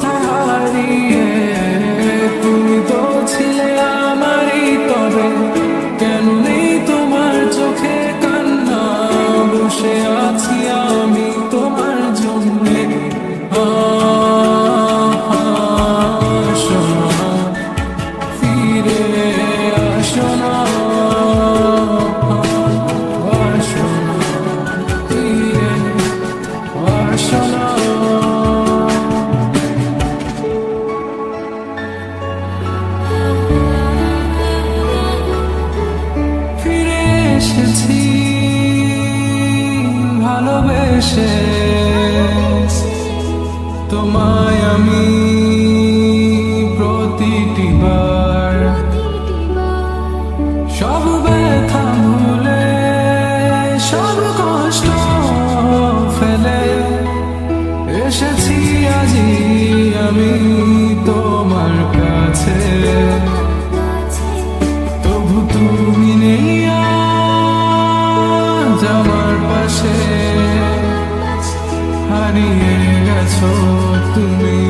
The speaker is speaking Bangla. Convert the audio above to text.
কোথায় হারিয়ে তুমি তো ছিলে আমারই, তবে কেন নেই তোমার চোখে কান্না? বসে আছি আমি তোমার জন্যে, আসো না, ফিরে আসো না, আসো না, ফিরে আসো না। ফিরে এসেছি ভালোবেসে তোমায় আমি, প্রতিটি বার সব ব্যথা ভুলে সব কষ্ট ফেলে এসেছি আজি আমি তোমার কাছে। তবু তুমি নেই আজ আমার পাশে, হারিয়ে গেছো তুমি।